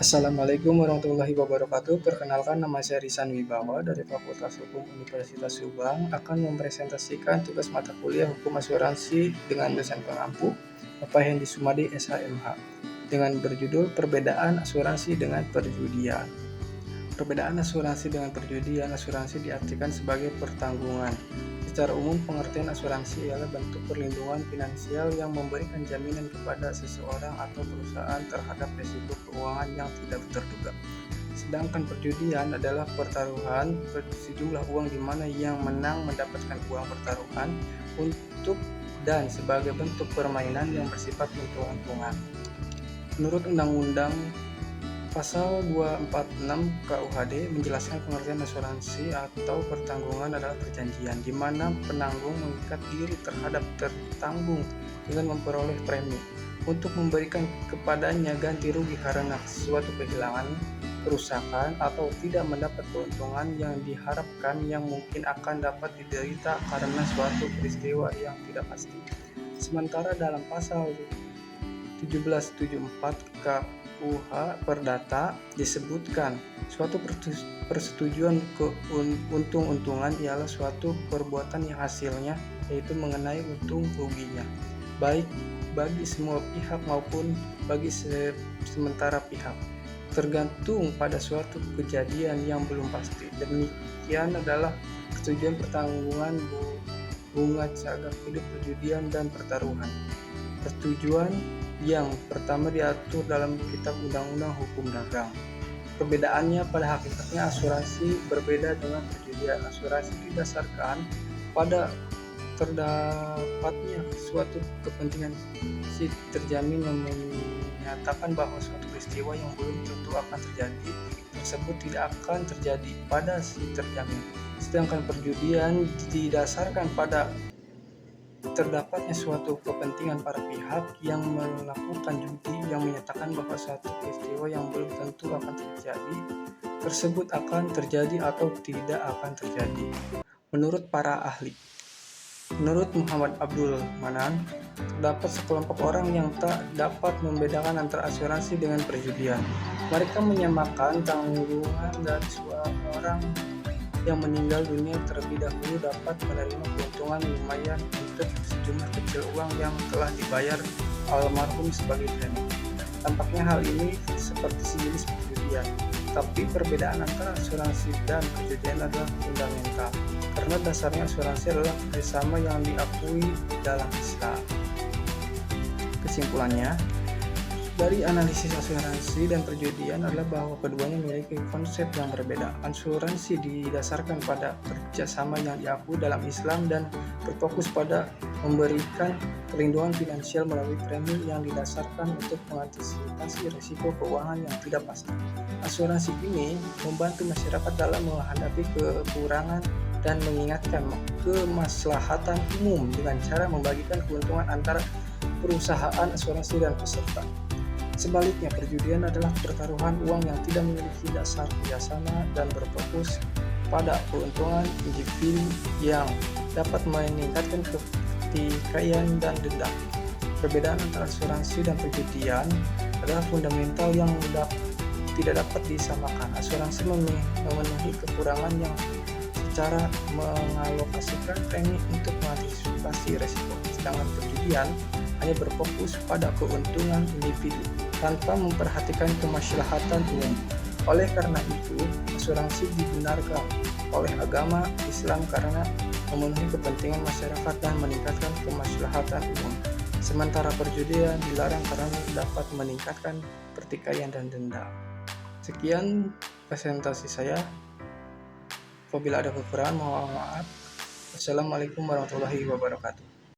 Assalamualaikum warahmatullahi wabarakatuh. Perkenalkan, nama saya Risan Wibawa dari Fakultas Hukum Universitas Subang akan mempresentasikan tugas mata kuliah Hukum Asuransi dengan dosen pengampu Bapak Hendi Sumadi SHMH dengan berjudul Perbedaan Asuransi dengan Perjudian. Perbedaan asuransi dengan perjudian. Asuransi diartikan sebagai pertanggungan. Secara umum, pengertian asuransi ialah bentuk perlindungan finansial yang memberikan jaminan kepada seseorang atau perusahaan terhadap risiko keuangan yang tidak terduga. Sedangkan perjudian adalah pertaruhan sejumlah uang di mana yang menang mendapatkan uang pertaruhan untuk dan sebagai bentuk permainan yang bersifat untung-untungan. Menurut Undang-Undang Pasal 246 KUHD menjelaskan pengertian asuransi atau pertanggungan adalah perjanjian di mana penanggung mengikat diri terhadap tertanggung dengan memperoleh premi untuk memberikan kepadanya ganti rugi karena suatu kehilangan, kerusakan, atau tidak mendapat keuntungan yang diharapkan yang mungkin akan dapat diderita karena suatu peristiwa yang tidak pasti. Sementara dalam pasal 1774 KUH Perdata disebutkan suatu persetujuan untung-untungan ialah suatu perbuatan yang hasilnya yaitu mengenai untung ruginya baik bagi semua pihak maupun bagi sementara pihak tergantung pada suatu kejadian yang belum pasti. Demikian adalah persetujuan pertanggungan bunga caga hidup, perjudian, dan pertaruhan. Persetujuan yang pertama diatur dalam Kitab Undang-Undang Hukum Dagang. Perbedaannya pada hakikatnya asuransi berbeda dengan perjudian. Asuransi didasarkan pada terdapatnya suatu kepentingan si terjamin yang menyatakan bahwa suatu peristiwa yang belum tentu akan terjadi tersebut tidak akan terjadi pada si terjamin. Sedangkan perjudian didasarkan pada terdapatnya suatu kepentingan para pihak yang melakukan judi yang menyatakan bahwa suatu peristiwa yang belum tentu akan terjadi tersebut akan terjadi atau tidak akan terjadi. Menurut para ahli, menurut Muhammad Abdul Manan, terdapat sekelompok orang yang tak dapat membedakan antara asuransi dengan perjudian. Mereka menyamakan tanggungan dari seorang yang meninggal dunia terlebih dahulu dapat menerima keuntungan lumayan untuk sejumlah kecil uang yang telah dibayar almarhum sebagai premi. Tampaknya hal ini seperti sejenis perjudian, tapi perbedaan antara asuransi dan perjudian adalah fundamental, karena dasarnya asuransi adalah kerjasama yang diakui dalam Islam. Kesimpulannya, dari analisis asuransi dan perjudian adalah bahwa keduanya memiliki konsep yang berbeda. Asuransi didasarkan pada kerjasama yang diakui dalam Islam dan berfokus pada memberikan perlindungan finansial melalui premi yang didasarkan untuk mengantisipasi risiko keuangan yang tidak pasti. Asuransi ini membantu masyarakat dalam menghadapi kekurangan dan mengingatkan kemaslahatan umum dengan cara membagikan keuntungan antara perusahaan asuransi dan peserta. Sebaliknya, perjudian adalah pertaruhan uang yang tidak memiliki dasar kerjasama dan berfokus pada keuntungan individu yang dapat meningkatkan pertikaian dan dendam. Perbedaan antara asuransi dan perjudian adalah fundamental yang tidak dapat disamakan. Asuransi memenuhi kekurangan yang secara mengalokasikan premi untuk mengantisipasi risiko, sedangkan perjudian hanya berfokus pada keuntungan individu tanpa memperhatikan kemaslahatan umum. Oleh karena itu, asuransi dibenarkan oleh agama Islam karena memenuhi kepentingan masyarakat dan meningkatkan kemaslahatan umum. Sementara perjudian dilarang karena dapat meningkatkan pertikaian dan dendam. Sekian presentasi saya. Apabila ada kekurangan, mohon maaf. Wassalamualaikum warahmatullahi wabarakatuh.